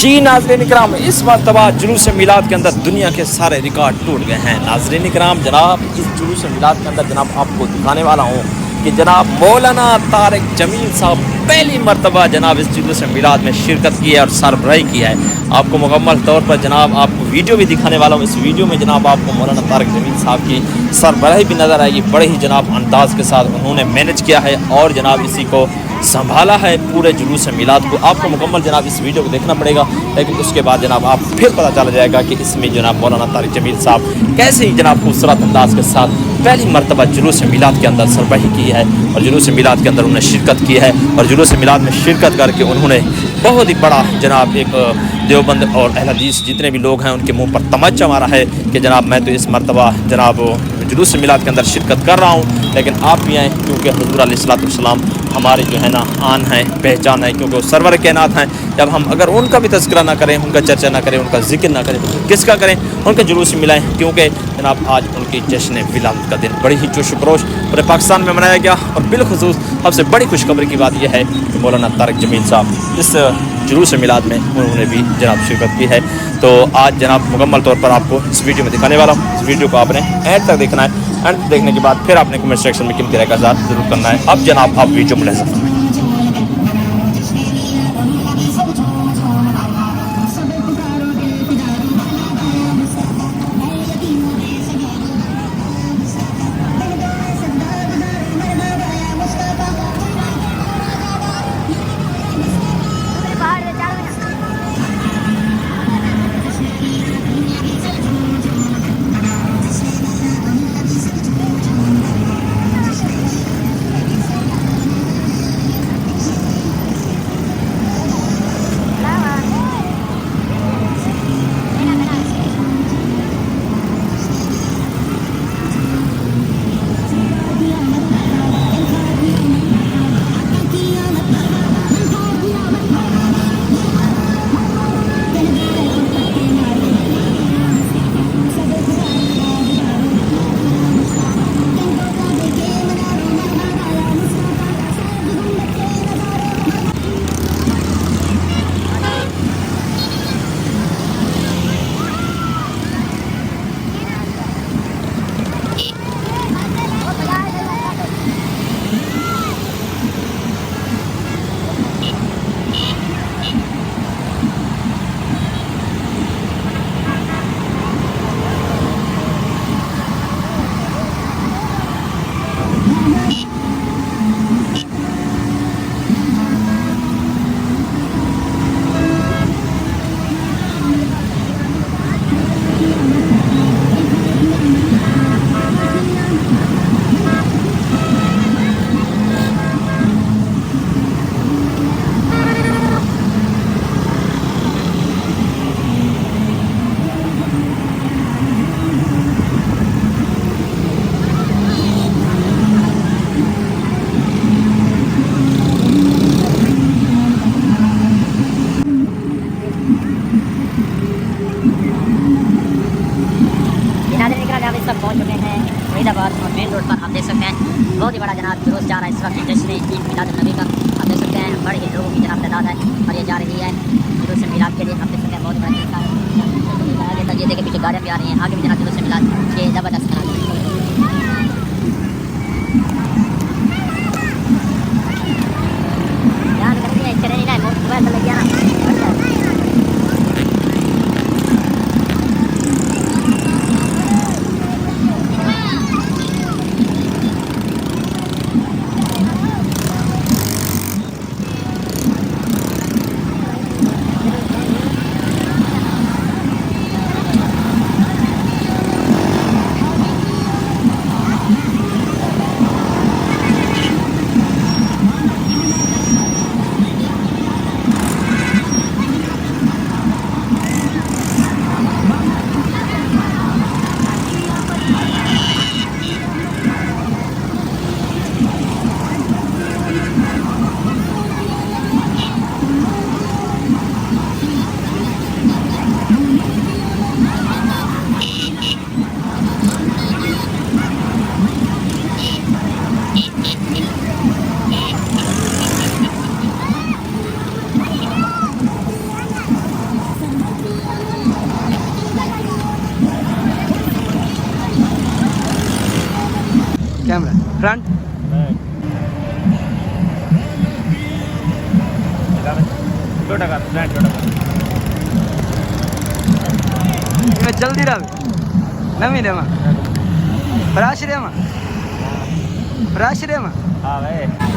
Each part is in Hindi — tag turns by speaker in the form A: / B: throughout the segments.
A: जी नाज़रीन इकराम, इस मरतबा जुलूस मिलाद के अंदर दुनिया के सारे रिकॉर्ड टूट गए हैं। नाज़रीन इकराम, जनाब इस जुलूस मिलाद के अंदर जनाब आपको दिखाने वाला हूँ कि जनाब मौलाना तारिक जमील साहब पहली मरतबा जनाब इस जुलूस मिलाद में शिरकत की है और सरबराही की है। आपको मुकम्मल तौर पर जनाब आपको वीडियो भी दिखाने वाला हूँ। इस वीडियो में जनाब आपको मौलाना तारिक जमील साहब की सरबराही भी नज़र आएगी। बड़े ही जनाब अंदाज के साथ उन्होंने मैनेज किया है और जनाब इसी को संभाला है पूरे जुलूस मिलाद को। आपको मुकम्मल जनाब इस वीडियो को देखना पड़ेगा, लेकिन उसके बाद जनाब आप फिर पता चला जाएगा कि इसमें जनाब मौलाना तारिक जमील साहब कैसे ही जनाब खूबसूरत अंदाज के साथ पहली मरतबा जुलूस मिलाद के अंदर सरबराही की है और जुलूस मिलाद के अंदर उन्होंने शिरकत की है। और जुलूस मिलाद में शिरकत करके उन्होंने बहुत ही बड़ा जनाब एक देवबंद और अहले हदीस जितने भी लोग हैं उनके मुंह पर तमच्चा मारा है कि जनाब मैं तो इस मरतबा जनाब जुलूस मिलाद के अंदर शिरकत कर रहा हूँ, लेकिन आप भी आएँ क्योंकि हुज़ूर अलैहिस्सलाम हमारे जो है ना आन है, पहचान है, क्योंकि वो सरवर कायनात हैं। जब हम अगर उनका भी तज़किरा ना करें, उनका चर्चा ना करें, उनका जिक्र ना करें तो किसका करें? उनके जुलूस में मिलाएँ, क्योंकि जनाब आज उनकी जश्न विलादत का दिन बड़ी ही जोश खरोश पूरे पाकिस्तान में मनाया गया। और बिलखुसूस सबसे बड़ी खुशखबरी की बात यह है कि मौलाना तारिक जमील साहब इस जुलूस मिलाद में उन्होंने भी जनाब शिरकत की है। तो आज जनाब मुकम्मल तौर पर आपको इस वीडियो में दिखाने वाला हूँ। इस वीडियो को आपने एंड तक देखना है। एंड देखने के बाद फिर आपने कमेंट सेक्शन में कीमती राय का इज़हार ज़रूर करना है। अब जनाब आप वीडियो में ले सकते हैं।
B: पहुँच चुके हैं फरीदाबाद और मेन रोड पर। आप देख सकते हैं बहुत ही बड़ा जनाब जुलूस जा रहा है इस वक्त जश्न ईद मिलाद नबी का। आप देख सकते हैं बड़े ही लोगों की जनाब तादाद है और ये जा रही है जुलूस मिलाद के लिए। आप देख सकते हैं बहुत बड़ा तरीका है। आगे तक ये देखे पीछे गाड़ियाँ भी आ रही हैं। आगे भी जनाब जुलूस मिलाद ये ज़बरदस्त करा
C: फ्रंट
A: छोटा कर फ्रंट छोटा कर
C: इमे जल्दी रह नमी रे में फ्रेश रे में
A: हाँ भाई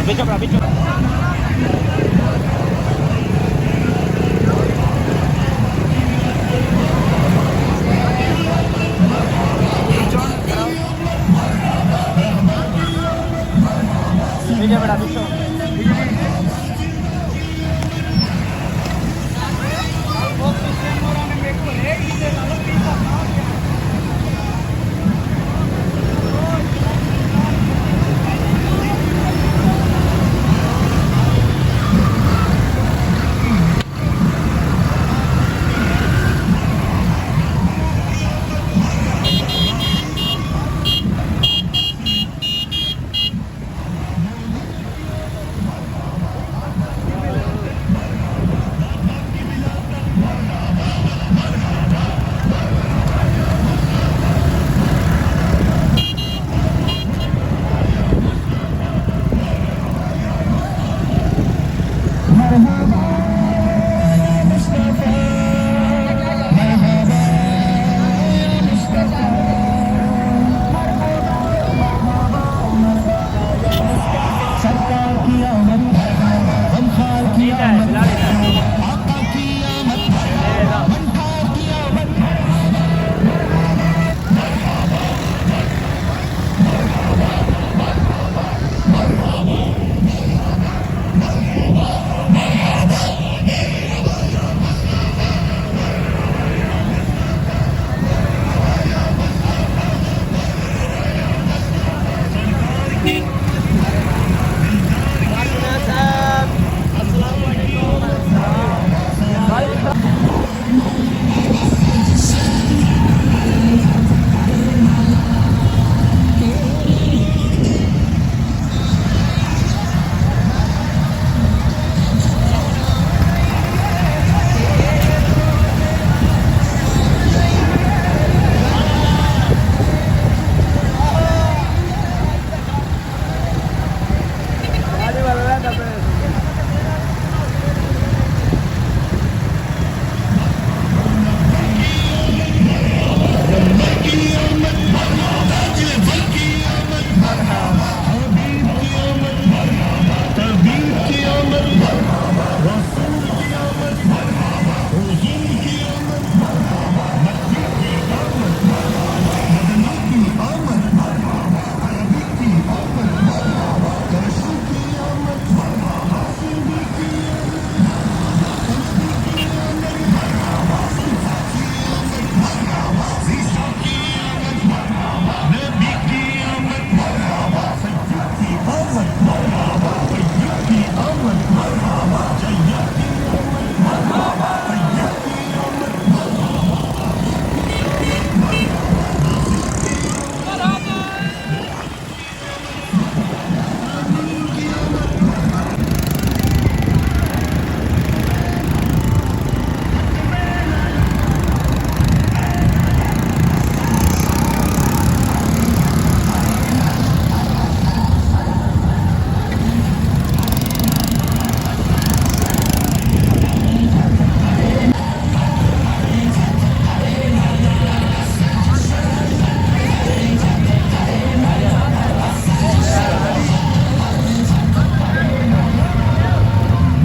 C: ठीक है बेटा,